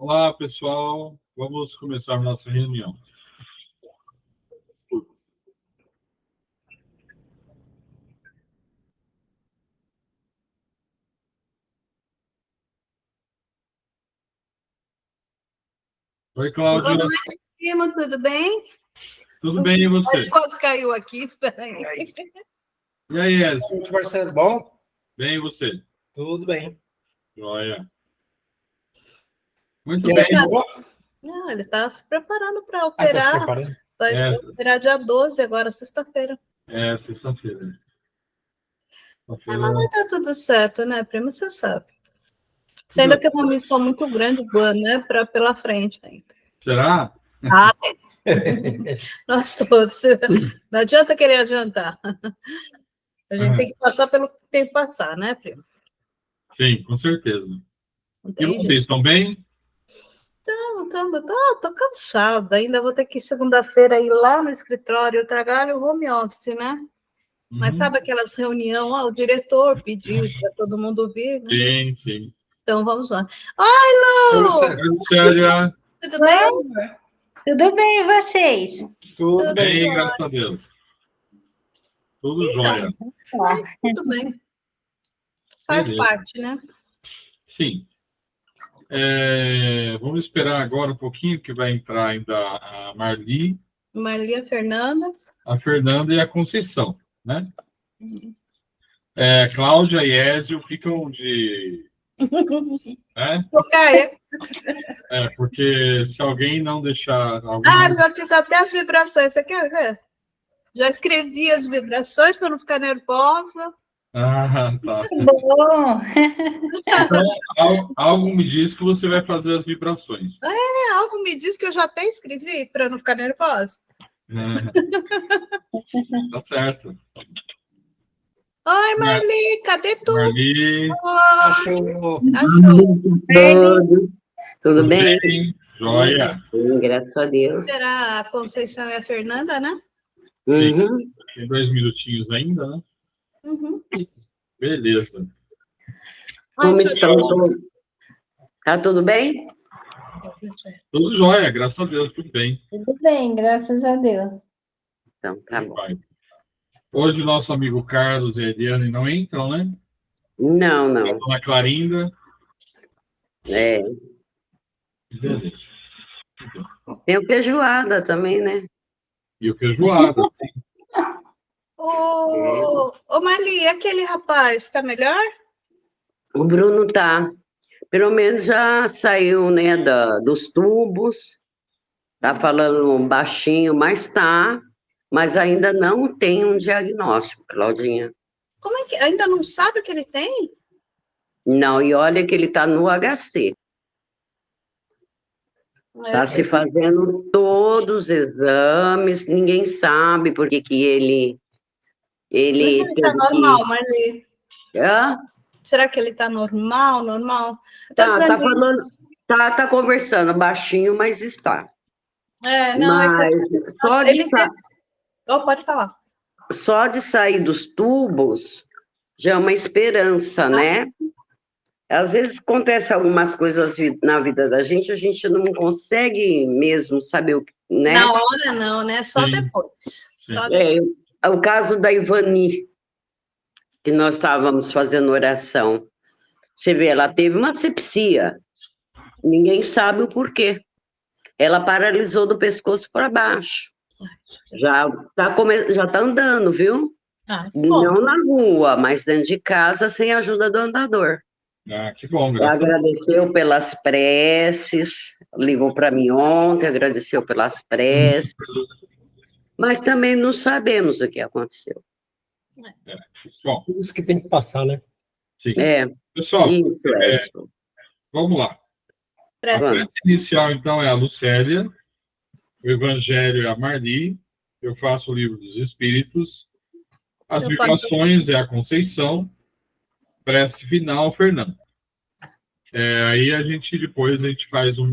Olá, pessoal. Vamos começar nossa reunião. Oi, Cláudia. Boa noite, primo, tudo bem? Tudo bem, e você? Quase caiu aqui, espera aí. E aí, Ezio? Oi, Marcelo, bom? Bem, e você? Tudo bem. Joia. Muito E bem. aí, boa? Não, ele está se preparando para Tá se operar. preparando? Vai operar dia 12, agora, sexta-feira. Sexta-feira. Mas vai dar tudo certo, né, primo? Você sabe. Você ainda tem uma missão muito grande, boa, né, pela frente ainda. Será? Ah, nós todos. Não adianta querer adiantar. A gente tem que passar pelo que tem que passar, né, primo? Sim, com certeza. E Entendi. vocês estão bem? Tô cansada. Ainda vou ter que segunda-feira ir lá no escritório. Eu trabalho home office, né? Mas sabe aquelas reuniões? O diretor pediu para todo mundo vir, né? Sim, sim. Então vamos lá. Oi, Lu! Célia. Tudo bem? Tudo bem, e vocês? Tudo bem. Bem, graças a Deus. Tudo jóia. Tudo bem. Faz Beleza. parte, né? Sim. Vamos esperar agora um pouquinho, que vai entrar ainda a Marli, Maria Fernanda. a Fernanda e a Conceição, né? Cláudia e Ézio ficam de... né? Tocaia. Porque se alguém não deixar... Eu já fiz até as vibrações. Você quer ver? Já escrevi as vibrações para não ficar nervosa. Ah, tá. Bom, Então, algo me diz que você vai fazer as vibrações. Algo me diz que eu já até escrevi para não ficar nervosa. Tá certo. Oi, Marli, cadê tu? Marli, Achou. Tudo bem? Joia. Sim, graças a Deus. Será a Conceição e a Fernanda, né? Sim. Uhum. Tem 2 minutinhos ainda, né? Uhum. Beleza. Como estamos? Tá tudo bem? Tudo jóia, graças a Deus, tudo bem. tudo bem, graças a Deus. Então, tá bom. Hoje, nosso amigo Carlos e a Ediane não entram, né? Não. A dona Clarinda. Beleza. Tem o feijoada também, né? E o feijoada. Ô, Marli, aquele rapaz, tá melhor? O Bruno tá. Pelo menos já saiu, né, dos tubos. Tá falando baixinho, mas ainda não tem um diagnóstico, Claudinha. Como é que ainda não sabe o que ele tem? Não, e olha que ele tá no HC. Está se fazendo todos os exames, ninguém sabe por que ele Mas ele tá normal, Marli? Hã? Será que ele tá normal? Tá falando, tá conversando baixinho, mas está. Pode falar. Só de sair dos tubos já é uma esperança, né? Às vezes acontece algumas coisas na vida da gente, a gente não consegue mesmo saber o que, né? Na hora não, né? Só depois. O caso da Ivani, que nós estávamos fazendo oração. Você vê, ela teve uma sepsia. Ninguém sabe o porquê. Ela paralisou do pescoço para baixo. Já tá andando, viu? Não na rua, mas dentro de casa, sem a ajuda do andador. Que bom, Ela agradeceu pelas preces, ligou para mim ontem, agradeceu pelas preces, mas também não sabemos o que aconteceu. Bom, Isso que tem que passar, né? Sim. Pessoal, isso. Vamos lá. A prece inicial, então, é a Lucélia, o Evangelho é a Marli, eu faço o Livro dos Espíritos, as vibrações é a Conceição, prece final, Fernando. Aí depois a gente faz um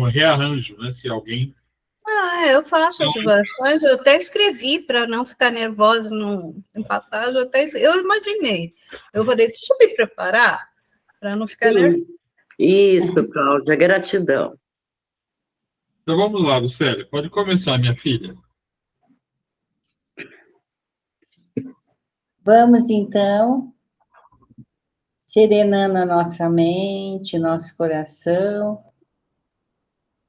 rearranjo, né? Se alguém... eu faço as versões, eu até escrevi para não ficar nervosa, não empatar, eu imaginei. Eu falei, deixa eu me preparar para não ficar nervosa. Isso, Cláudia, gratidão. Então vamos lá, Lucélia. Pode começar, minha filha. Vamos, então, serenando a nossa mente, nosso coração,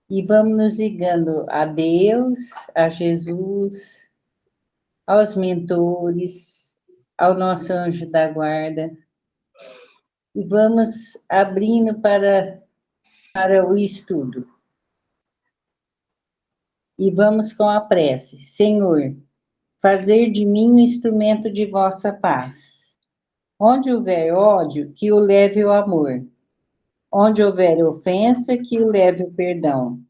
e vamos nos ligando a Deus, a Jesus, aos mentores, ao nosso anjo da guarda, e vamos abrindo para o estudo. E vamos com a prece. Senhor, fazer de mim um instrumento de vossa paz. Onde houver ódio, que o leve o amor. Onde houver ofensa, que o leve o perdão.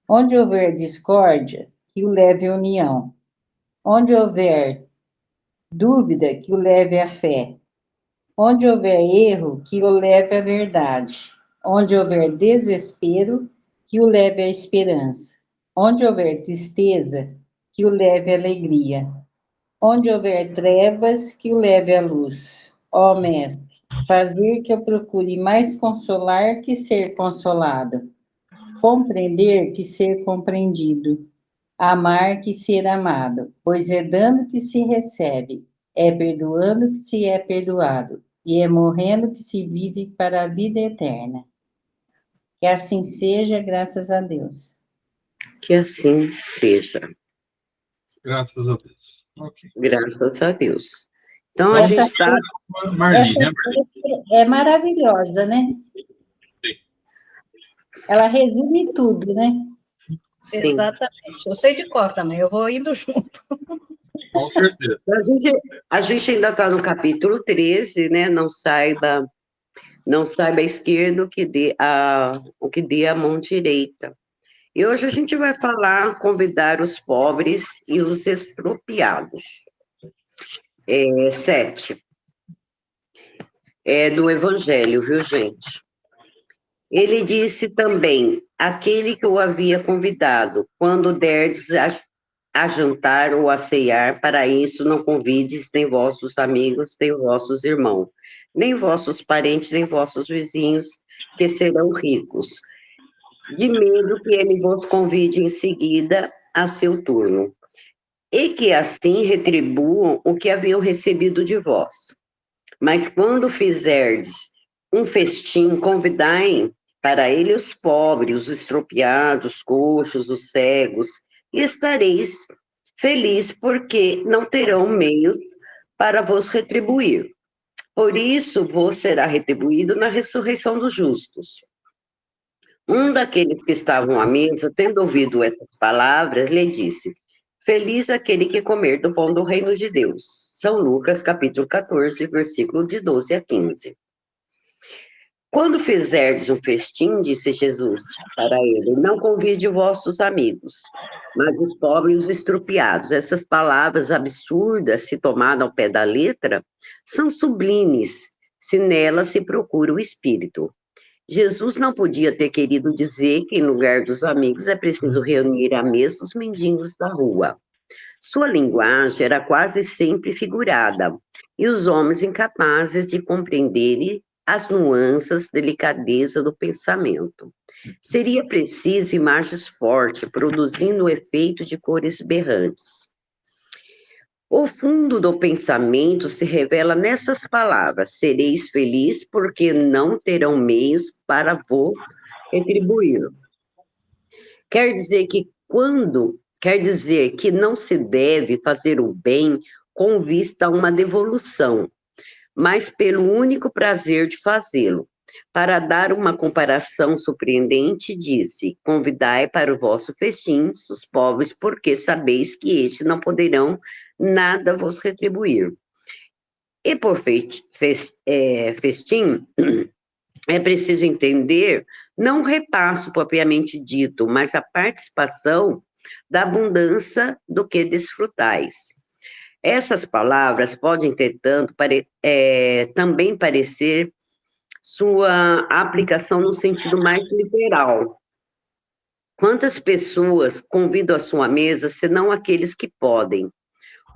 Onde houver discórdia, que o leve a união. Onde houver dúvida, que o leve a fé. Onde houver erro, que o leve à verdade. Onde houver desespero, que o leve à esperança. Onde houver tristeza, que o leve à alegria. Onde houver trevas, que o leve à luz. Ó Mestre, fazer que eu procure mais consolar que ser consolado. Compreender que ser compreendido. Amar que ser amado. Pois é dando que se recebe. É perdoando que se é perdoado. E é morrendo que se vive para a vida eterna. Que assim seja, graças a Deus. Que assim seja. Graças a Deus. Ok. Graças a Deus. Então, a gente está... Marli, né, É maravilhosa, né? Sim. Ela resume tudo, né? Sim. Exatamente. Eu sei de cor também, eu vou indo junto. Com certeza. A gente ainda está no capítulo 13, né? Não saiba à esquerda o que dê a mão direita. E hoje a gente vai convidar os pobres e os expropriados. 7. É do Evangelho, viu, gente? Ele disse também, aquele que o havia convidado, quando derdes a jantar ou a cear, para isso não convides nem vossos amigos, nem vossos irmãos, nem vossos parentes, nem vossos vizinhos, que serão ricos, de medo que ele vos convide em seguida a seu turno, e que assim retribuam o que haviam recebido de vós. Mas quando fizerdes um festim, convidai para ele os pobres, os estropiados, os coxos, os cegos, e estareis felizes, porque não terão meios para vos retribuir. Por isso vos será retribuído na ressurreição dos justos. Um daqueles que estavam à mesa, tendo ouvido essas palavras, lhe disse, feliz aquele que comer do pão do reino de Deus. São Lucas, capítulo 14, versículo de 12 a 15. Quando fizerdes um festim, disse Jesus para ele, não convide vossos amigos, mas os pobres e os estrupiados. Essas palavras absurdas, se tomadas ao pé da letra, são sublimes, se nelas se procura o Espírito. Jesus não podia ter querido dizer que, em lugar dos amigos, é preciso reunir à mesa os mendigos da rua. Sua linguagem era quase sempre figurada, e os homens incapazes de compreender as nuances, delicadeza do pensamento. Seria preciso imagens fortes, produzindo o efeito de cores berrantes. O fundo do pensamento se revela nessas palavras, sereis felizes porque não terão meios para vos retribuir. Quer dizer que não se deve fazer o bem com vista a uma devolução, mas pelo único prazer de fazê-lo. Para dar uma comparação surpreendente, disse, convidai para o vosso festim os pobres, porque sabeis que estes não poderão nada vos retribuir. E por festim, é preciso entender, não o repasso propriamente dito, mas a participação da abundância do que desfrutais. Essas palavras podem, entretanto, também parecer sua aplicação no sentido mais literal. Quantas pessoas convidam à sua mesa, senão aqueles que podem,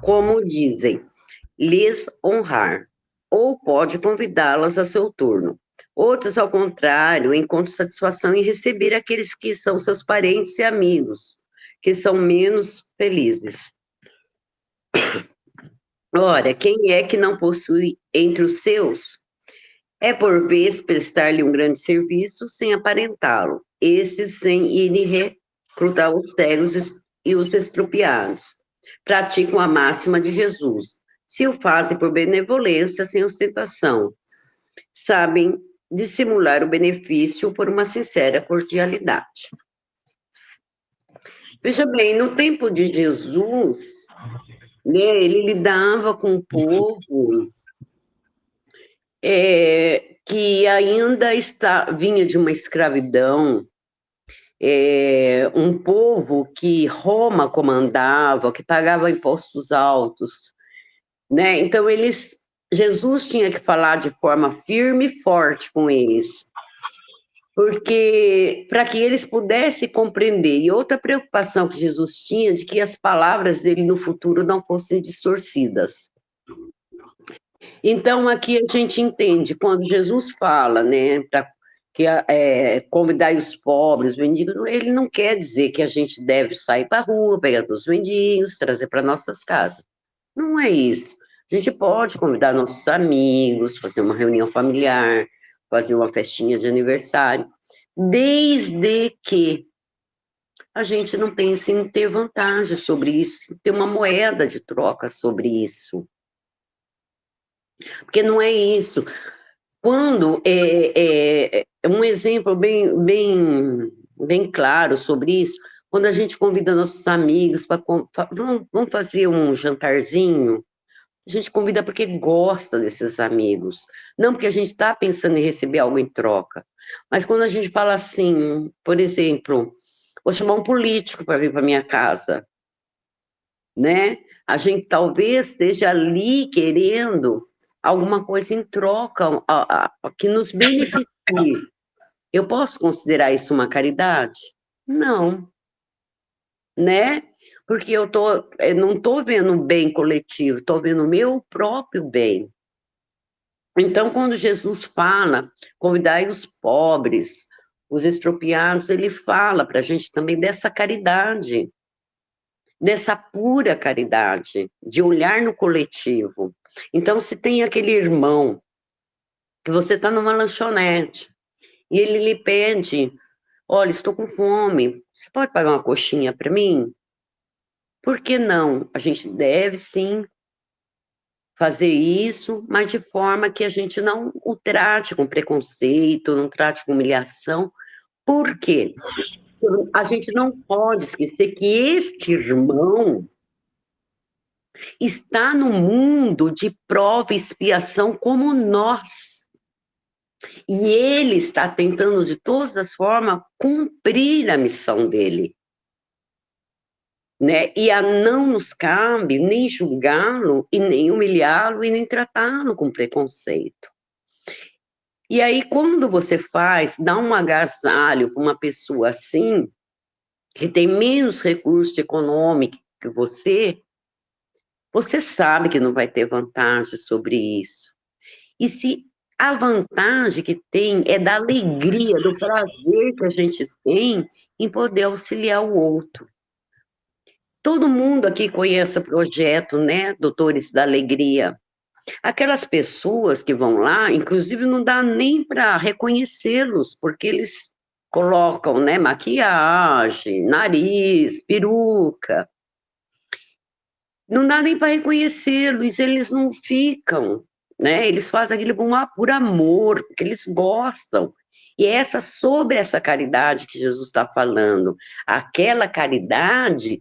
como dizem, lhes honrar, ou pode convidá-las a seu turno. Outros, ao contrário, encontram satisfação em receber aqueles que são seus parentes e amigos, que são menos felizes. Ora, quem é que não possui entre os seus? É por vez prestar-lhe um grande serviço sem aparentá-lo, esses sem irem recrutar os cegos e os estrupiados. Praticam a máxima de Jesus. Se o fazem por benevolência, sem ostentação, sabem dissimular o benefício por uma sincera cordialidade. Veja bem, no tempo de Jesus, né, ele lidava com um povo que ainda vinha de uma escravidão, um povo que Roma comandava, que pagava impostos altos, né? Então, Jesus tinha que falar de forma firme e forte com eles, porque para que eles pudessem compreender. E outra preocupação que Jesus tinha, de que as palavras dele no futuro não fossem distorcidas. Então, aqui a gente entende, quando Jesus fala, né, convidar os pobres, os mendigos, ele não quer dizer que a gente deve sair para a rua, pegar os mendigos, trazer para nossas casas. Não é isso. A gente pode convidar nossos amigos, fazer uma reunião familiar, fazer uma festinha de aniversário, desde que a gente não pense em ter vantagem sobre isso, ter uma moeda de troca sobre isso. Porque não é isso. Quando um exemplo bem claro sobre isso, quando a gente convida nossos amigos para vamos fazer um jantarzinho, a gente convida porque gosta desses amigos, não porque a gente está pensando em receber algo em troca. Mas quando a gente fala assim, por exemplo, vou chamar um político para vir para minha casa, né? A gente talvez esteja ali querendo alguma coisa em troca, que nos beneficie. Eu posso considerar isso uma caridade? Não. Né? Porque eu não estou vendo um bem coletivo, estou vendo o meu próprio bem. Então, quando Jesus fala, convidai os pobres, os estropiados, ele fala para a gente também dessa caridade, dessa pura caridade, de olhar no coletivo. Então, se tem aquele irmão, que você está numa lanchonete, e ele lhe pede, olha, estou com fome, você pode pagar uma coxinha para mim? Por que não? A gente deve, sim, fazer isso, mas de forma que a gente não o trate com preconceito, não trate com humilhação. Por quê? A gente não pode esquecer que este irmão está no mundo de prova e expiação como nós. E ele está tentando, de todas as formas, cumprir a missão dele. Né? E não nos cabe nem julgá-lo, e nem humilhá-lo, e nem tratá-lo com preconceito. E aí, quando você dá um agasalho para uma pessoa assim, que tem menos recurso econômico que você sabe que não vai ter vantagem sobre isso. E se a vantagem que tem é da alegria, do prazer que a gente tem em poder auxiliar o outro. Todo mundo aqui conhece o projeto, né, Doutores da Alegria. Aquelas pessoas que vão lá, inclusive não dá nem para reconhecê-los, porque eles colocam, né, maquiagem, nariz, peruca. Não dá nem para reconhecê-los, eles não ficam, né? Eles fazem aquilo por amor, porque eles gostam. E é sobre essa caridade que Jesus está falando. Aquela caridade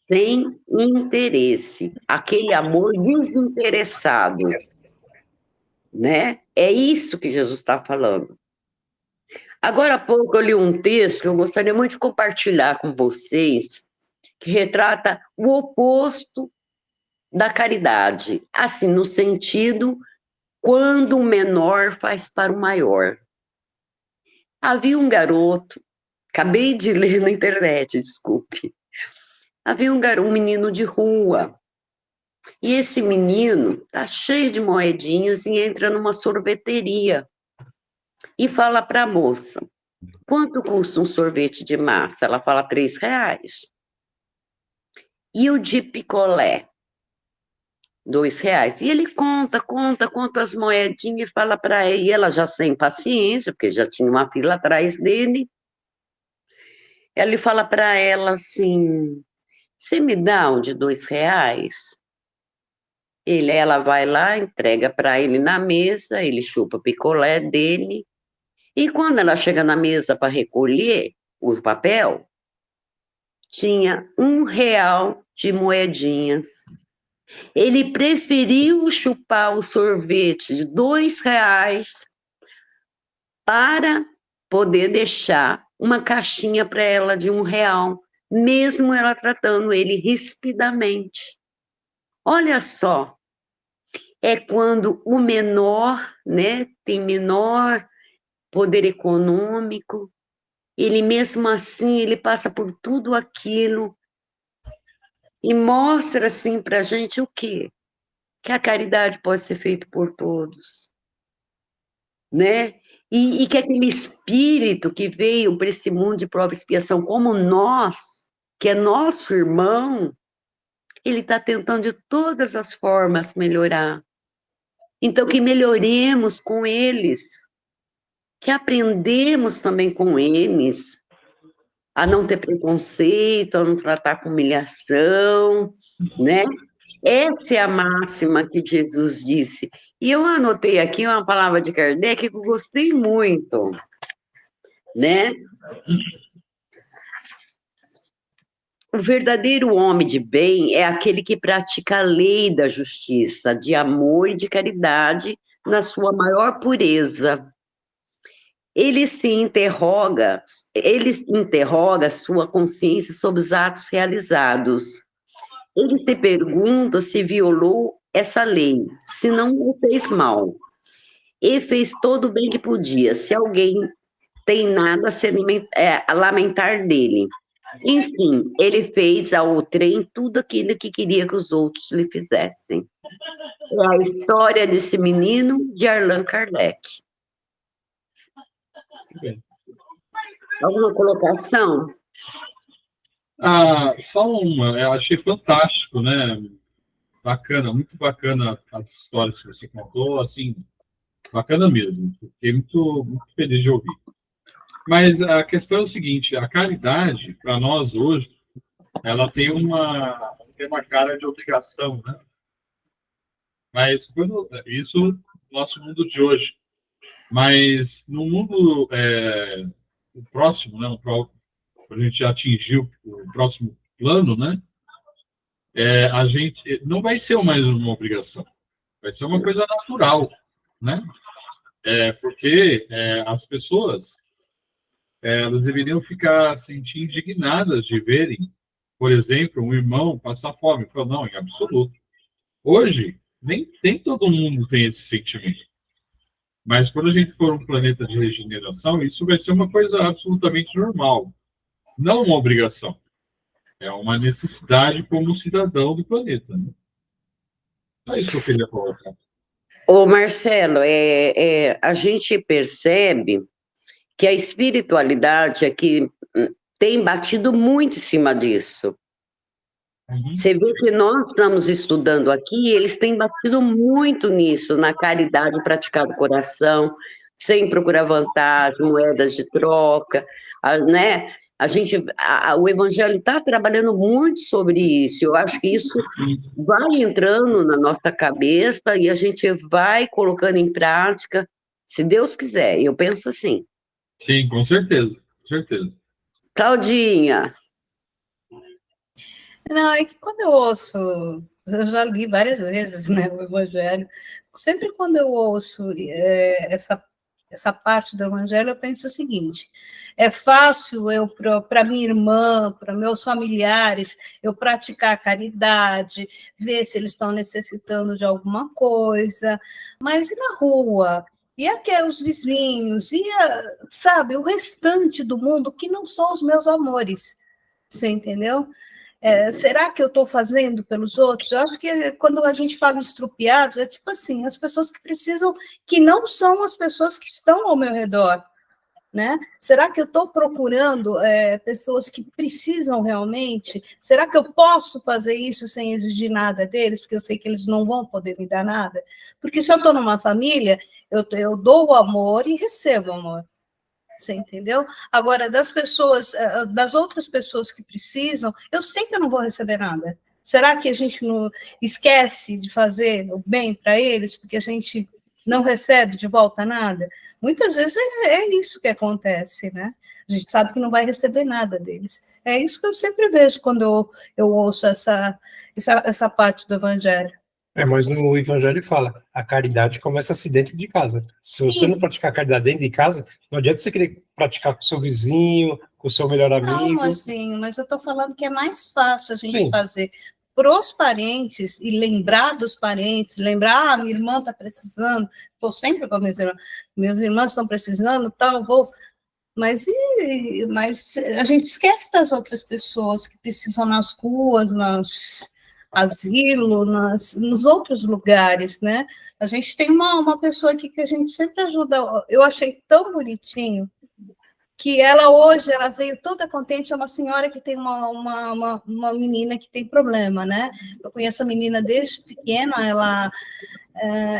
sem interesse, aquele amor desinteressado, né? É isso que Jesus está falando. Agora há pouco eu li um texto que eu gostaria muito de compartilhar com vocês, que retrata o oposto da caridade, assim, no sentido, quando o menor faz para o maior. Havia um garoto, acabei de ler na internet, desculpe. Havia um menino de rua, e esse menino está cheio de moedinhas e entra numa sorveteria. e fala para a moça, quanto custa um sorvete de massa? Ela fala R$3. E o de picolé? R$2. E ele conta as moedinhas e fala para ela, e ela já sem paciência, porque já tinha uma fila atrás dele, ele fala para ela assim, você me dá um de R$2? Ela vai lá, entrega para ele na mesa, ele chupa o picolé dele, e quando ela chega na mesa para recolher o papel, tinha R$1 de moedinhas. Ele preferiu chupar o sorvete de R$2 para poder deixar uma caixinha para ela de R$1, mesmo ela tratando ele rispidamente. Olha só, é quando o menor, né, tem menor poder econômico, ele mesmo assim, ele passa por tudo aquilo e mostra assim para a gente o quê? Que a caridade pode ser feita por todos, né? E que aquele espírito que veio para esse mundo de prova e expiação como nós, que é nosso irmão, ele está tentando de todas as formas melhorar. Então, que melhoremos com eles, que aprendemos também com eles, a não ter preconceito, a não tratar com humilhação, né? Essa é a máxima que Jesus disse. E eu anotei aqui uma palavra de Kardec que eu gostei muito, né? O verdadeiro homem de bem é aquele que pratica a lei da justiça, de amor e de caridade na sua maior pureza. Ele interroga sua consciência sobre os atos realizados. Ele se pergunta se violou essa lei, se não o fez mal. E fez todo o bem que podia, se alguém tem nada a se a lamentar dele. Enfim, ele fez ao outrem tudo aquilo que queria que os outros lhe fizessem. É a história desse menino de Allan Kardec. Alguma colocação? Só uma, eu achei fantástico, né? Bacana, muito bacana as histórias que você contou, assim, bacana mesmo. Fiquei muito feliz de ouvir. Mas a questão é o seguinte, a caridade, para nós hoje, ela tem uma cara de obrigação, né? Mas isso no nosso mundo de hoje. Mas no mundo próximo, né? A gente já atingiu o próximo plano, né? A gente não vai ser mais uma obrigação, vai ser uma coisa natural, né? Porque as pessoas elas deveriam ficar sentir indignadas de verem, por exemplo, um irmão passar fome. Falou, não, em absoluto. Hoje, nem todo mundo tem esse sentimento. Mas quando a gente for um planeta de regeneração, isso vai ser uma coisa absolutamente normal. Não uma obrigação. É uma necessidade como cidadão do planeta. Né? É isso que eu queria colocar. Ô, Marcelo, a gente percebe que a espiritualidade aqui tem batido muito em cima disso. Uhum. Você vê que nós estamos estudando aqui, eles têm batido muito nisso, na caridade, praticar do coração, sem procurar vantagem, moedas de troca, né? O Evangelho está trabalhando muito sobre isso. Eu acho que isso vai entrando na nossa cabeça e a gente vai colocando em prática, se Deus quiser. Eu penso assim. Sim, com certeza, com certeza. Claudinha. Não, é que quando eu ouço, eu já li várias vezes, né, o Evangelho, sempre quando eu ouço essa parte do Evangelho, eu penso o seguinte, é fácil eu, para minha irmã, para meus familiares, eu praticar a caridade, ver se eles estão necessitando de alguma coisa, mas e na rua? E aqui os vizinhos, sabe, o restante do mundo que não são os meus amores, você entendeu? Será que eu estou fazendo pelos outros? Eu acho que quando a gente fala estrupiados, é tipo assim, as pessoas que precisam, que não são as pessoas que estão ao meu redor, né? Será que eu estou procurando pessoas que precisam realmente? Será que eu posso fazer isso sem exigir nada deles? Porque eu sei que eles não vão poder me dar nada. Porque se eu estou numa família, eu dou o amor e recebo o amor. Você entendeu? Agora, das outras pessoas que precisam, eu sei que eu não vou receber nada. Será que a gente não esquece de fazer o bem para eles porque a gente não recebe de volta nada? Muitas vezes é isso que acontece, né? A gente sabe que não vai receber nada deles. É isso que eu sempre vejo quando eu ouço essa parte do Evangelho. Mas no Evangelho fala, a caridade começa-se dentro de casa. Se você não praticar caridade dentro de casa, não adianta você querer praticar com o seu vizinho, com o seu melhor amigo. Não, Marcinho, mas eu estou falando que é mais fácil a gente fazer para os parentes e lembrar dos parentes, lembrar, minha irmã está precisando, estou sempre com meus irmãos estão precisando, tal, vou... Mas a gente esquece das outras pessoas que precisam nas ruas, nos asilo, nos outros lugares, né? A gente tem uma pessoa aqui que a gente sempre ajuda. Eu achei tão bonitinho que hoje ela veio toda contente. É uma senhora que tem uma menina que tem problema, né? Eu conheço a menina desde pequena,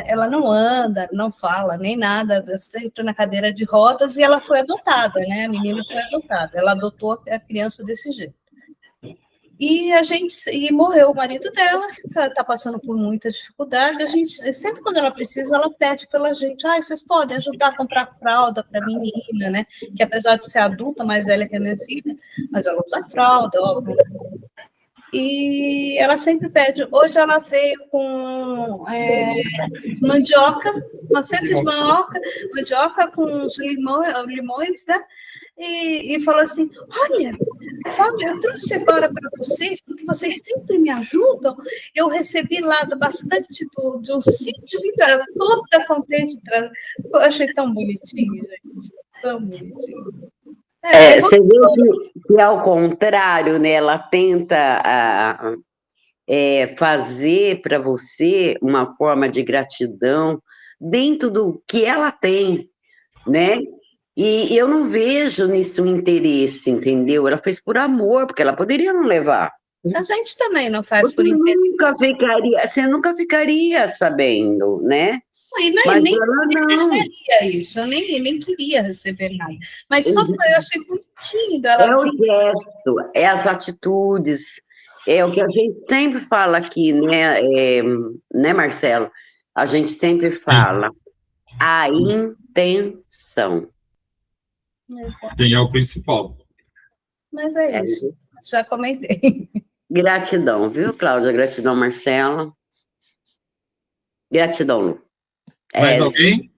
ela não anda, não fala, nem nada, sempre na cadeira de rodas, e ela foi adotada, né? A menina foi adotada, ela adotou a criança desse jeito. E morreu o marido dela, ela está passando por muita dificuldade. A gente, sempre quando ela precisa, ela pede pela gente: vocês podem ajudar a comprar fralda para a menina, né? Que apesar de ser adulta, mais velha que a minha filha, mas ela usa fralda, óbvio. E ela sempre pede. Hoje ela veio com mandioca, uma cesta de mandioca com os limões, né? E falou assim: olha, Fábio, eu trouxe agora para vocês, porque vocês sempre me ajudam. Eu recebi lá bastante de um sítio, toda contente. Eu achei tão bonitinho, gente. Tão bonitinho. Você vê que, ao contrário, né, ela tenta fazer para você uma forma de gratidão dentro do que ela tem, né? E eu não vejo nisso um interesse, entendeu? Ela fez por amor, porque ela poderia não levar. A gente também não faz por interesse. Você nunca ficaria sabendo, né? Mas nem desejaria isso, eu nem queria receber nada. Mas só que eu achei bonitinho dela. É o gesto, é as atitudes, é o que a gente sempre fala aqui, né, Marcelo? A gente sempre fala a intenção. Sim, é o principal. Mas é isso, já comentei. Gratidão, viu, Cláudia? Gratidão, Marcela. Gratidão, Lu. Mais alguém?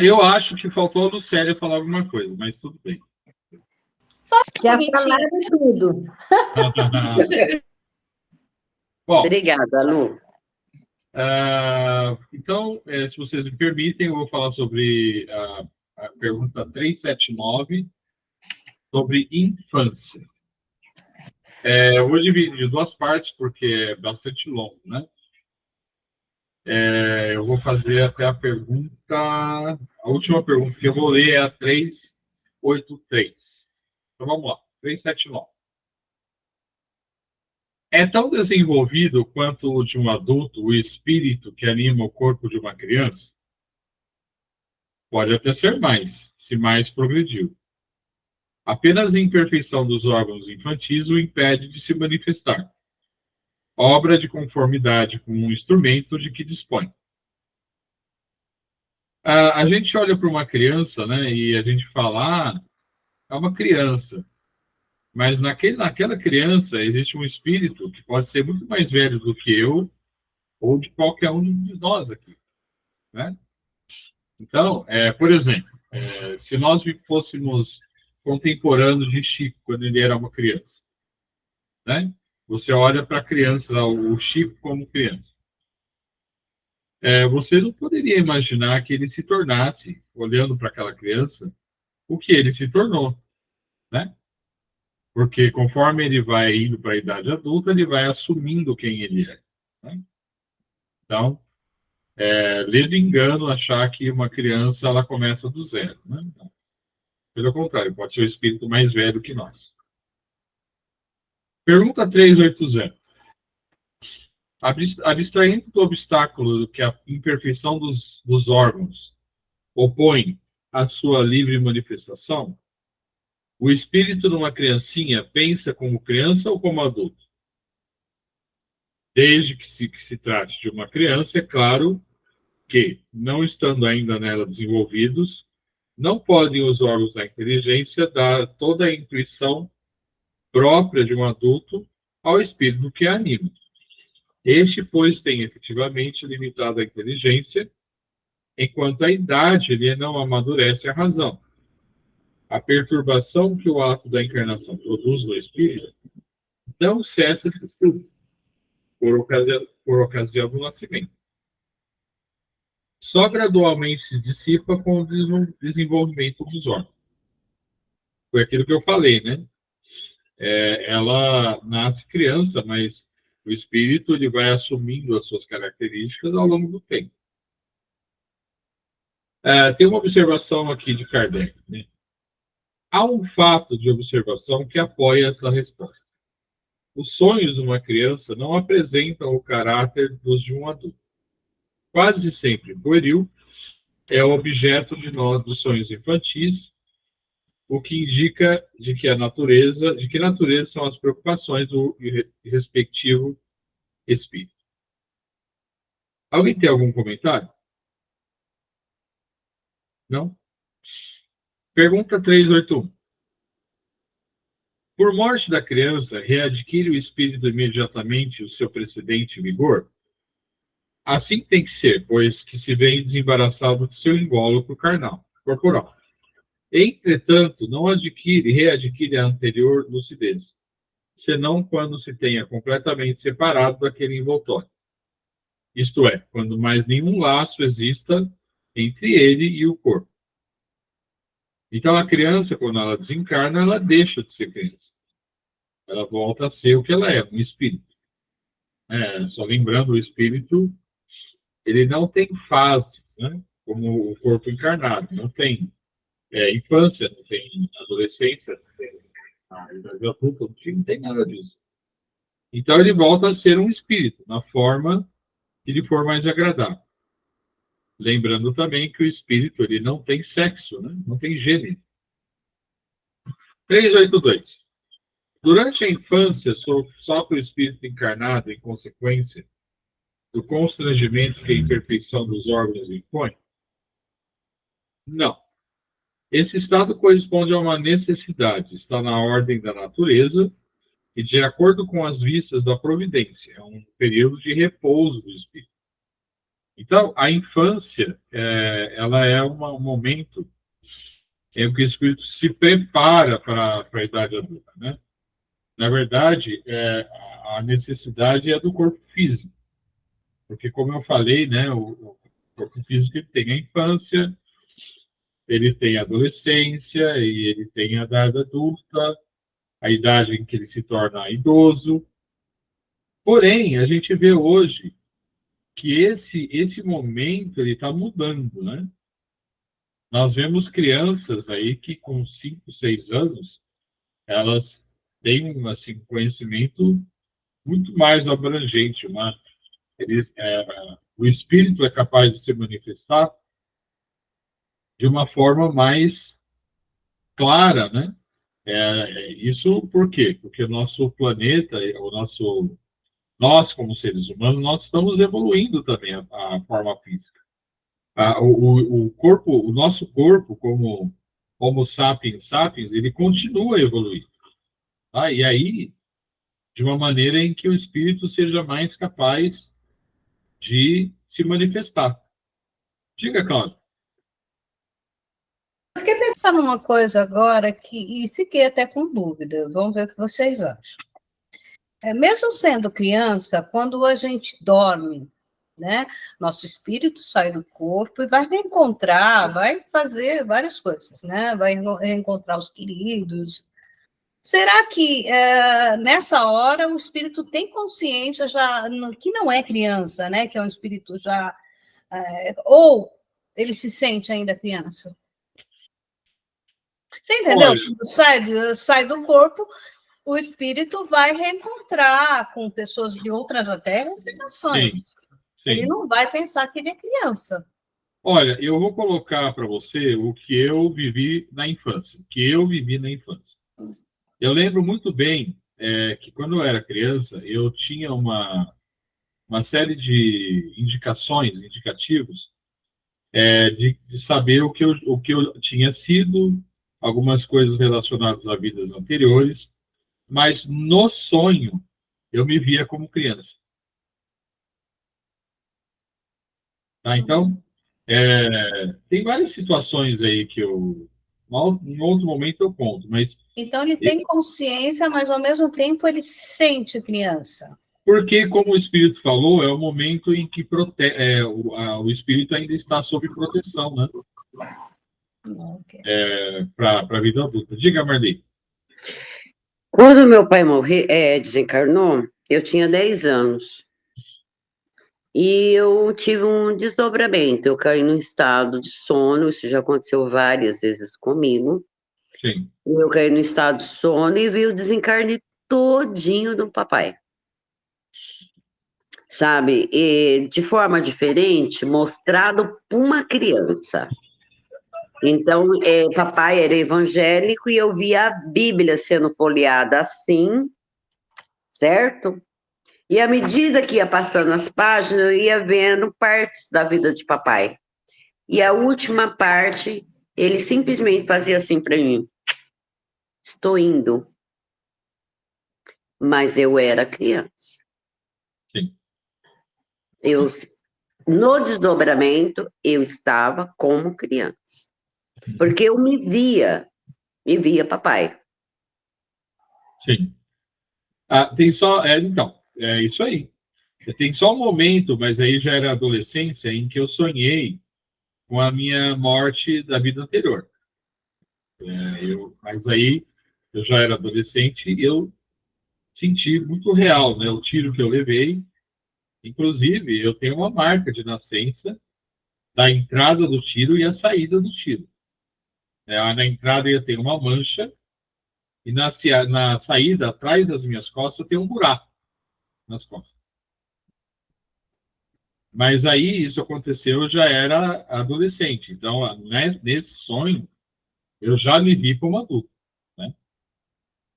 Eu acho que faltou a Lucélia falar alguma coisa, mas tudo bem. Já falaram tudo. Bom, obrigada, Lu. Então, se vocês me permitem, eu vou falar sobre a pergunta 379, sobre infância. Eu vou dividir em duas partes, porque é bastante longo, né? Eu vou fazer até a última pergunta que eu vou ler é a 383. Então, vamos lá, 379. É tão desenvolvido quanto o de um adulto o espírito que anima o corpo de uma criança? Pode até ser mais, se mais progrediu. Apenas a imperfeição dos órgãos infantis o impede de se manifestar. Obra de conformidade com um instrumento de que dispõe. A gente olha para uma criança, né, e a gente fala, é uma criança. Mas naquela criança existe um espírito que pode ser muito mais velho do que eu ou de qualquer um de nós aqui, né? Então, por exemplo, se nós fôssemos contemporâneos de Chico quando ele era uma criança, né? Você olha para a criança, o Chico como criança. Você não poderia imaginar que ele se tornasse, olhando para aquela criança, o que ele se tornou. né? Porque conforme ele vai indo para a idade adulta, ele vai assumindo quem ele é, né? Então, ledo engano achar que uma criança ela começa do zero, né? Pelo contrário, pode ser o espírito mais velho que nós. Pergunta 380. Abstraindo do obstáculo que a imperfeição dos órgãos opõe à sua livre manifestação, o espírito de uma criancinha pensa como criança ou como adulto? Desde que se trate de uma criança, é claro que, não estando ainda nela desenvolvidos, não podem os órgãos da inteligência dar toda a intuição própria de um adulto ao espírito que a anima. Este, pois, tem efetivamente limitada a inteligência, enquanto a idade lhe não amadurece a razão. A perturbação que o ato da encarnação produz no espírito não cessa de ser por ocasião do nascimento. Só gradualmente se dissipa com o desenvolvimento dos órgãos. Foi aquilo que eu falei, né? Ela nasce criança, mas o espírito ele vai assumindo as suas características ao longo do tempo. Tem uma observação aqui de Kardec, né? Há um fato de observação que apoia essa resposta. Os sonhos de uma criança não apresentam o caráter dos de um adulto. Quase sempre pueril é objeto dos sonhos infantis, o que indica de que natureza são as preocupações do respectivo espírito. Alguém tem algum comentário? Não? Pergunta 381. Por morte da criança, readquire o espírito imediatamente o seu precedente vigor? Assim tem que ser, pois que se vem desembaraçado do seu invólucro corporal. Entretanto, não readquire a anterior lucidez, senão quando se tenha completamente separado daquele envoltório. Isto é, quando mais nenhum laço exista entre ele e o corpo. Então, a criança, quando ela desencarna, ela deixa de ser criança. Ela volta a ser o que ela é, um espírito. Só lembrando, o espírito, ele não tem fases, né? Como o corpo encarnado. Não tem infância, não tem adolescência, não tem idade adulta, não tem nada disso. Então, ele volta a ser um espírito, na forma que lhe for mais agradável. Lembrando também que o espírito ele não tem sexo, né? Não tem gênero. 382. Durante a infância, sofre o espírito encarnado em consequência do constrangimento que a imperfeição dos órgãos impõe? Não. Esse estado corresponde a uma necessidade, está na ordem da natureza e de acordo com as vistas da providência. É um período de repouso do espírito. Então, a infância, ela é um momento em que o espírito se prepara para a idade adulta, né? Na verdade, a necessidade é do corpo físico, porque, como eu falei, né, o corpo físico ele tem a infância, ele tem a adolescência e ele tem a idade adulta, a idade em que ele se torna idoso. Porém, a gente vê hoje que esse momento ele está mudando, né? Nós vemos crianças aí que com 5, 6 anos, elas têm um conhecimento muito mais abrangente, né? O espírito é capaz de se manifestar de uma forma mais clara, né? Isso por quê? Porque o nosso planeta, nós como seres humanos, nós estamos evoluindo também a forma física. O nosso corpo, como Homo sapiens sapiens, ele continua evoluindo. E aí, de uma maneira em que o espírito seja mais capaz de se manifestar. Diga, Cláudia. Eu fiquei pensando uma coisa agora e fiquei até com dúvida. Vamos ver o que vocês acham. Mesmo sendo criança, quando a gente dorme, né, nosso espírito sai do corpo e vai reencontrar, vai fazer várias coisas, né? Vai reencontrar os queridos, Será que nessa hora o espírito tem consciência já que não é criança, né? Que é um espírito já ou ele se sente ainda criança? Você entendeu? Olha, Quando sai do corpo, o espírito vai reencontrar com pessoas de outras até reencarnações. Ele não vai pensar que ele é criança. Olha, eu vou colocar para você o que eu vivi na infância. Eu lembro muito bem que quando eu era criança, eu tinha uma série de indicativos, de saber o que eu tinha sido, algumas coisas relacionadas a vidas anteriores, mas no sonho eu me via como criança. Tá? Então, tem várias situações aí que em outro momento eu conto, mas... Então, ele tem consciência, mas, ao mesmo tempo, ele se sente criança. Porque, como o Espírito falou, é o momento em que o Espírito ainda está sob proteção, né? Okay. Para a vida adulta. Diga, Marli. Quando meu pai desencarnou, eu tinha 10 anos. E eu tive um desdobramento. Eu caí num estado de sono, isso já aconteceu várias vezes comigo. Sim. Eu caí no estado de sono e vi o desencarne todinho do papai. Sabe? E de forma diferente, mostrado para uma criança. Então, papai era evangélico e eu via a Bíblia sendo folheada assim, certo? E à medida que ia passando as páginas, eu ia vendo partes da vida de papai. E a última parte, ele simplesmente fazia assim para mim: estou indo. Mas eu era criança. Sim. No desdobramento, eu estava como criança. Porque eu me via papai. Sim. Tem só... então, é isso aí. Tem só um momento, mas aí já era adolescência, em que eu sonhei com a minha morte da vida anterior. Mas aí eu já era adolescente e eu senti muito real, né? O tiro que eu levei. Inclusive, eu tenho uma marca de nascença da entrada do tiro e a saída do tiro. Na entrada eu tenho uma mancha e na saída, atrás das minhas costas, tem um buraco nas costas. Mas aí isso aconteceu, eu já era adolescente. Então, nesse sonho, eu já me vi como adulto, né?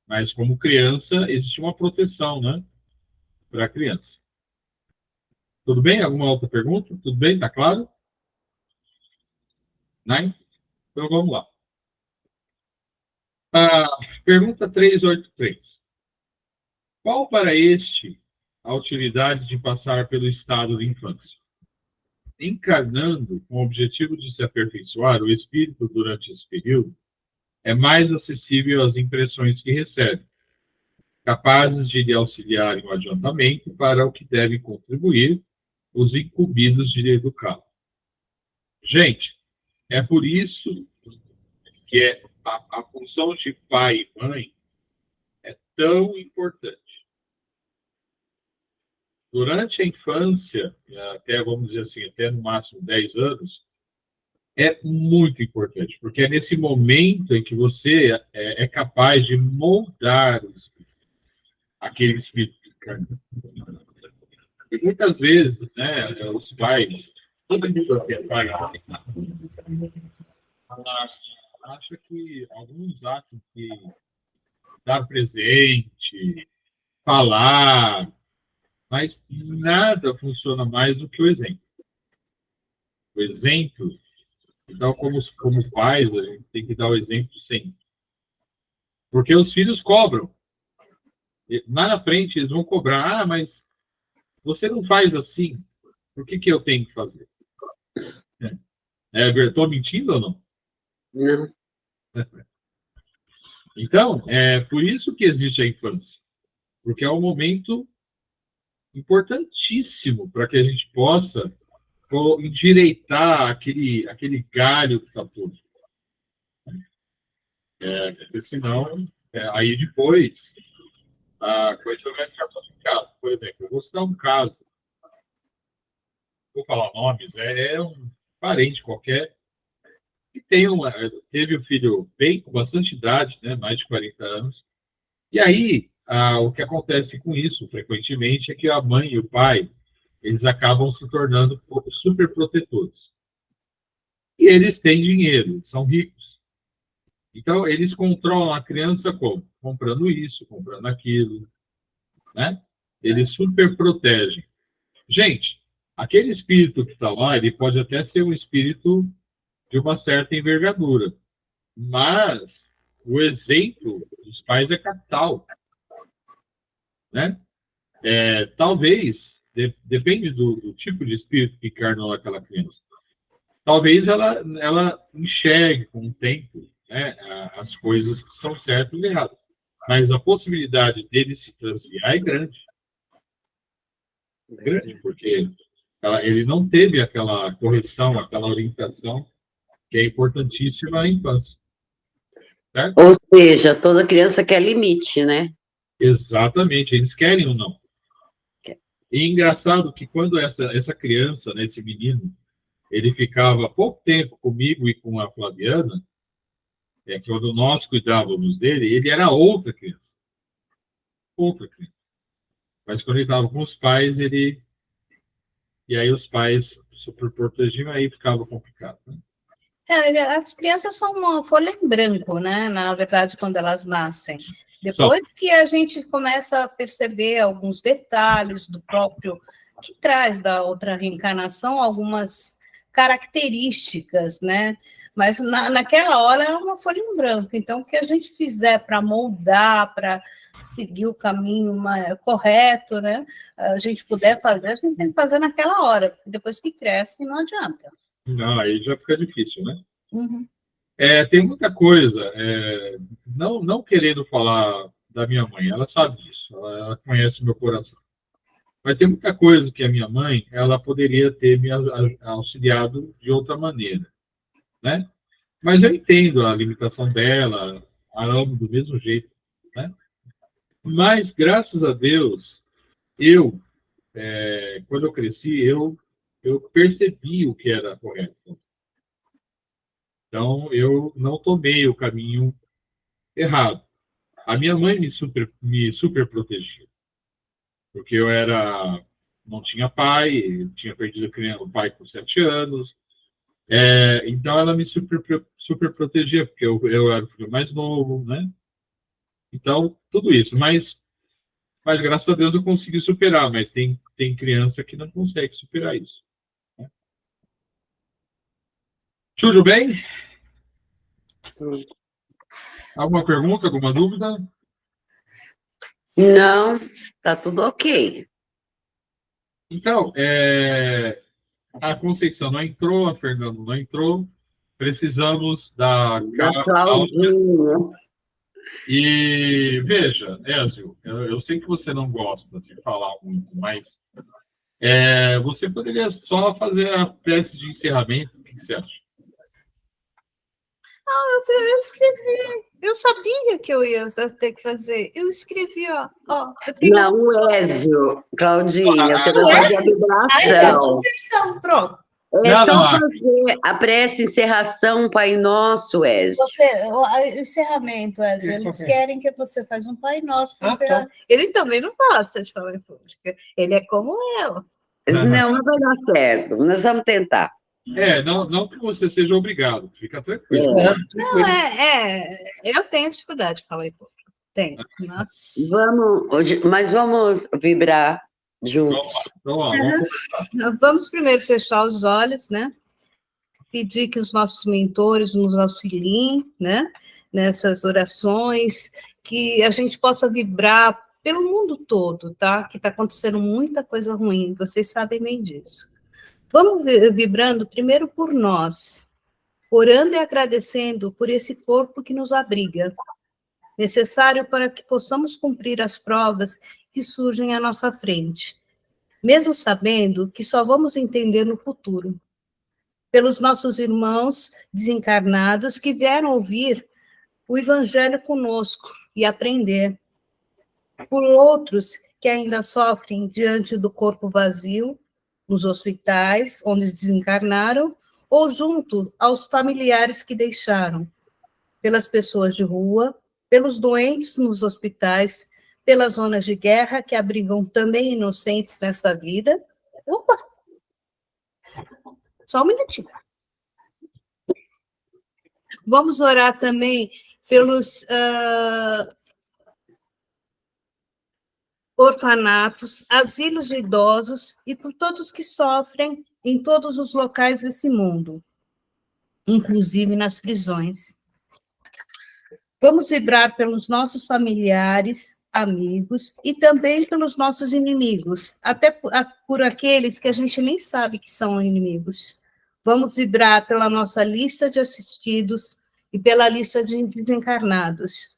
Mas como criança, existe uma proteção, né, para a criança. Tudo bem? Alguma outra pergunta? Tudo bem? Tá claro? Né? Então, vamos lá. Pergunta 383. Qual para este a utilidade de passar pelo estado de infância? Encarnando com o objetivo de se aperfeiçoar, o espírito, durante esse período, é mais acessível às impressões que recebe, capazes de lhe auxiliar no adiantamento para o que deve contribuir os incumbidos de lhe educá-lo. Gente, é por isso que a função de pai e mãe é tão importante. Durante a infância, até, vamos dizer assim, até no máximo 10 anos, é muito importante, porque é nesse momento em que você é capaz de moldar o espírito, aquele espírito. E muitas vezes, né, os pais, todo mundo aqui é pai, acha que alguns acham que dar presente, falar, mas nada funciona mais do que o exemplo. O exemplo, então, como pais, a gente tem que dar o exemplo sempre. Porque os filhos cobram. Lá na frente, eles vão cobrar. Mas você não faz assim. Por que eu tenho que fazer? Estou mentindo ou não? Não. Então, é por isso que existe a infância. Porque é um momento importantíssimo para que a gente possa endireitar aquele galho que está todo. Porque senão Aí depois, a coisa vai ficar complicada. Por exemplo, eu vou citar um caso, vou falar nomes, é um parente qualquer, que teve um filho bem com bastante idade, né, mais de 40 anos, e aí o que acontece com isso, frequentemente, é que a mãe e o pai, eles acabam se tornando super protetores. E eles têm dinheiro, são ricos. Então, eles controlam a criança como? Comprando isso, comprando aquilo, né? Eles super protegem. Gente, aquele espírito que está lá, ele pode até ser um espírito de uma certa envergadura, mas o exemplo dos pais é capital, né? Talvez, depende do tipo de espírito que encarnou aquela criança, talvez ela enxergue com o tempo, né, as coisas que são certas e erradas, mas a possibilidade dele se transviar é grande. Grande, porque ele não teve aquela correção, aquela orientação que é importantíssima na infância. Certo? Ou seja, toda criança quer limite, né? Exatamente, eles querem ou não. E é engraçado que quando essa criança, né, esse menino, ele ficava pouco tempo comigo e com a Flaviana, quando nós cuidávamos dele, ele era outra criança. Outra criança. Mas quando ele estava com os pais, e aí os pais super protegiam, aí ficava complicado, né? As crianças são uma folha em branco, né? Na verdade, quando elas nascem. Depois que a gente começa a perceber alguns detalhes do próprio, que traz da outra reencarnação algumas características, né? Mas naquela hora é uma folha em branco. Então, o que a gente fizer para moldar, para seguir o caminho correto, né? A gente puder fazer, a gente tem que fazer naquela hora, porque depois que cresce, não adianta. Não, aí já fica difícil, né? Uhum. Tem muita coisa, não querendo falar da minha mãe, ela sabe disso, ela conhece meu coração. Mas tem muita coisa que a minha mãe, ela poderia ter me auxiliado de outra maneira, né? Mas eu entendo a limitação dela, a amo do mesmo jeito, né? Mas, graças a Deus, quando eu cresci, eu percebi o que era correto. Então, eu não tomei o caminho errado. A minha mãe me super protegia, porque não tinha pai, tinha perdido o pai com 7 anos, então ela me super protegia, porque eu era o filho mais novo, né? Então, tudo isso, mas graças a Deus eu consegui superar, mas tem criança que não consegue superar isso. Né? Tudo bem? Alguma pergunta, alguma dúvida? Não, tá tudo ok. Então, a Conceição não entrou, a Fernanda não entrou, precisamos da Cláudia. E veja, Ézio, eu sei que você não gosta de falar muito, mas você poderia só fazer a prece de encerramento, o que você acha? Eu escrevi. Eu sabia que eu ia ter que fazer. Eu escrevi, ó. Não, o Ézio, Claudinha, você vai fazer a vibração. Então, pronto. Só fazer a prece encerração, Pai Nosso, Ézio. O encerramento, Ézio, eles querem que você faça um Pai Nosso. Tá. Ele também não gosta de falar em pública. Ele é como eu. Não vai dar certo. Nós vamos tentar. Não que você seja obrigado, fica tranquilo. Eu tenho dificuldade de falar em público. Tenho. Mas vamos vibrar juntos. Vamos primeiro fechar os olhos, né? Pedir que os nossos mentores nos auxiliem, né? Nessas orações, que a gente possa vibrar pelo mundo todo, tá? Que está acontecendo muita coisa ruim, vocês sabem bem disso. Vamos vibrando primeiro por nós, orando e agradecendo por esse corpo que nos abriga, necessário para que possamos cumprir as provas que surgem à nossa frente, mesmo sabendo que só vamos entender no futuro. Pelos nossos irmãos desencarnados que vieram ouvir o Evangelho conosco e aprender. Por outros que ainda sofrem diante do corpo vazio, nos hospitais, onde desencarnaram, ou junto aos familiares que deixaram, pelas pessoas de rua, pelos doentes nos hospitais, pelas zonas de guerra que abrigam também inocentes nesta vida. Opa! Só um minutinho. Vamos orar também pelos orfanatos, asilos de idosos e por todos que sofrem em todos os locais desse mundo, inclusive nas prisões. Vamos vibrar pelos nossos familiares, amigos e também pelos nossos inimigos, até por aqueles que a gente nem sabe que são inimigos. Vamos vibrar pela nossa lista de assistidos e pela lista de desencarnados.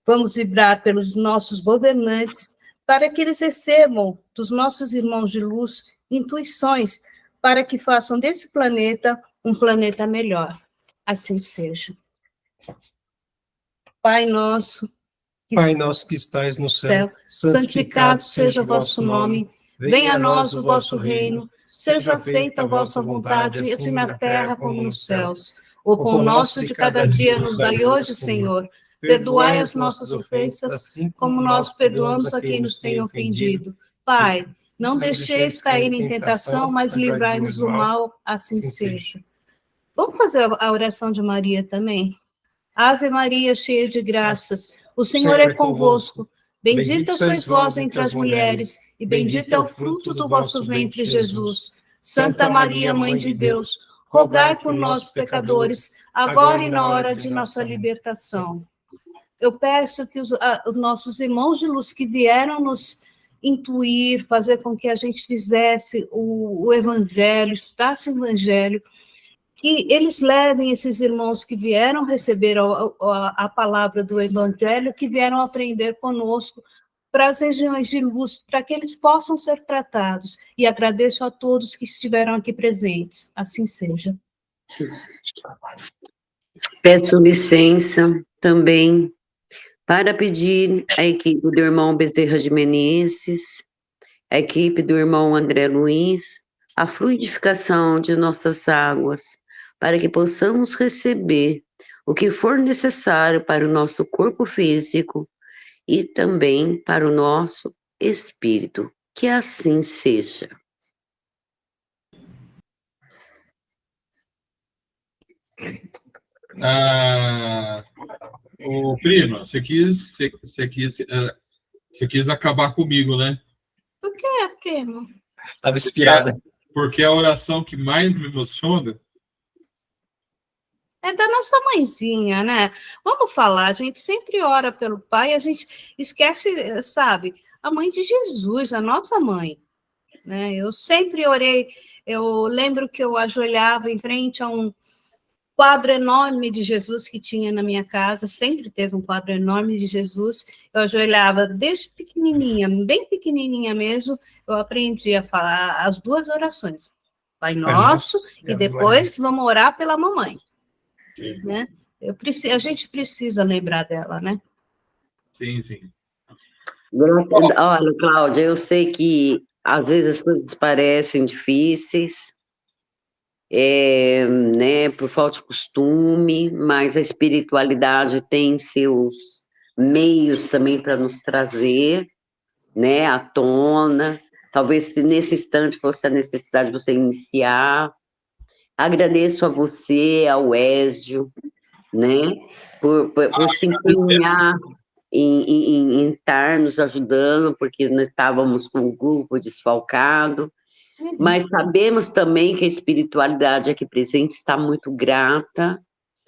Vamos vibrar pelos nossos governantes para que eles recebam dos nossos irmãos de luz intuições para que façam desse planeta um planeta melhor. Assim seja. Pai nosso que estais no céu, santificado seja o vosso nome, venha a nós o vosso reino, seja feita a vossa vontade, assim na terra como nos céus. O pão nosso de cada dia nos dai hoje, Senhor. Perdoai as nossas ofensas, assim como nós perdoamos a quem nos tem ofendido. Pai, não deixeis cair em tentação, mas livrai-nos do mal, assim seja. Vamos fazer a oração de Maria também? Ave Maria, cheia de graças, o Senhor é convosco. Bendita sois vós entre as mulheres, e bendito é o fruto do vosso ventre, Jesus. Santa Maria, Mãe de Deus, rogai por nós, pecadores, agora e na hora de nossa libertação. Eu peço que os nossos irmãos de luz que vieram nos intuir, fazer com que a gente fizesse o Evangelho, estudasse o Evangelho, que eles levem esses irmãos que vieram receber a palavra do Evangelho, que vieram aprender conosco para as regiões de luz, para que eles possam ser tratados. E agradeço a todos que estiveram aqui presentes. Assim seja. Peço licença também para pedir à equipe do irmão Bezerra de Menezes, à equipe do irmão André Luiz, a fluidificação de nossas águas, para que possamos receber o que for necessário para o nosso corpo físico e também para o nosso espírito. Que assim seja. Ô, prima, você quis acabar comigo, né? Por que, primo? Estava inspirada. Porque a oração que mais me emociona é da nossa mãezinha, né? Vamos falar, a gente sempre ora pelo pai, a gente esquece, sabe, a mãe de Jesus, a nossa mãe. Né? Eu sempre orei, eu lembro que eu ajoelhava em frente a um quadro enorme de Jesus que tinha na minha casa, sempre teve um quadro enorme de Jesus, eu ajoelhava desde pequenininha, bem pequenininha mesmo, eu aprendi a falar as duas orações, Pai Nosso, e depois vamos orar pela mamãe. Né? A gente precisa lembrar dela, né? Sim, sim. Olha, Cláudia, eu sei que às vezes as coisas parecem difíceis, né, por falta de costume, mas a espiritualidade tem seus meios também para nos trazer, né, à tona. Talvez se nesse instante fosse a necessidade de você iniciar. Agradeço a você, ao Ézio, né, por se empenhar em estar nos ajudando, porque nós estávamos com um grupo desfalcado, mas sabemos também que a espiritualidade aqui presente está muito grata,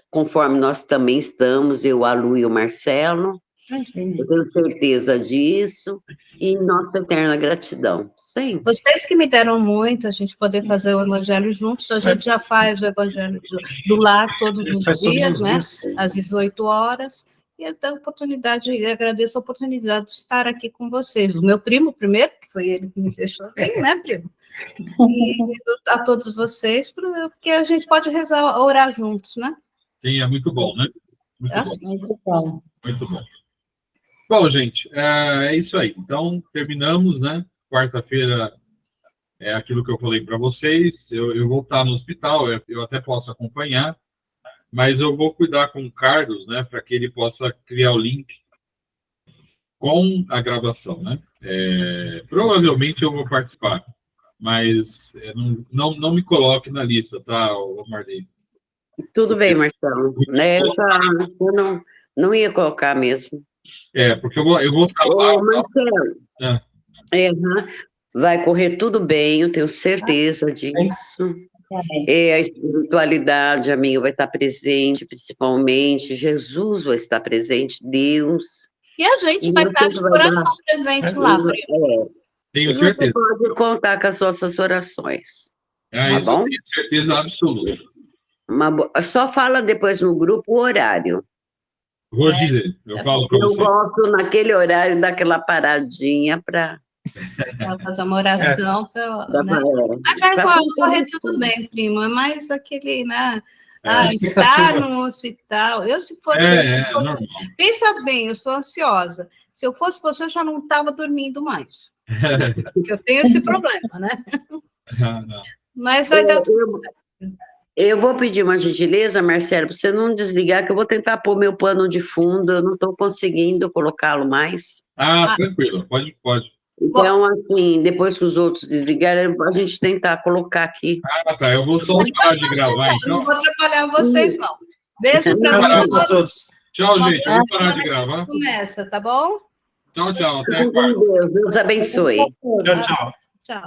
conforme nós também estamos, eu, a Lu e o Marcelo, eu tenho certeza disso, e nossa eterna gratidão, sempre. Vocês que me deram muito, a gente poder fazer o Evangelho juntos, a gente já faz o Evangelho do lar todos os dias, né? Às 18 horas, e eu tenho a oportunidade, eu agradeço a oportunidade de estar aqui com vocês. O meu primo primeiro, que foi ele que me deixou aqui, né, primo? E a todos vocês, porque a gente pode rezar, orar juntos, né? Sim, é muito bom, né? Muito bom. Muito bom. Muito bom. Bom, gente, é isso aí. Então, terminamos, né? Quarta-feira é aquilo que eu falei para vocês. Eu vou estar no hospital, eu até posso acompanhar, mas eu vou cuidar com o Carlos, né? Para que ele possa criar o link com a gravação, né? Provavelmente eu vou participar, mas não me coloque na lista, tá, Marlene? Tudo bem, Marcelo. Né? Eu não ia colocar mesmo. Porque eu vou estar lá. Ô, Marcelo, vai correr tudo bem, eu tenho certeza disso. A espiritualidade, a minha, vai estar presente, principalmente. Jesus vai estar presente, Deus. E a gente vai estar de coração presente lá. Tenho certeza. Você pode contar com as nossas orações. Tá Isso bom? eu tenho certeza absoluta. Só fala depois no grupo o horário. Vou dizer, eu falo para Eu você. gosto naquele horário, daquela paradinha para fazer uma oração. Vai correr tudo bem, primo. É mais aquele, né? Estar no hospital. Eu, se fosse. Pensa bem, eu sou ansiosa. Se eu fosse você, eu já não estava dormindo mais. Porque eu tenho esse problema, né? Mas vai dar tudo certo. Eu vou pedir uma gentileza, Marcelo, para você não desligar, que eu vou tentar pôr meu pano de fundo, eu não estou conseguindo colocá-lo mais. Tranquilo, pode. Então, assim, depois que os outros desligarem, a gente tentar colocar aqui. Tá, eu vou só parar de gravar, então. Não vou atrapalhar vocês, não. Beijo para todos. Tchau, gente, eu vou parar de gravar. Começa, tá bom? Tchau, até a quarta. Deus abençoe. Tchau.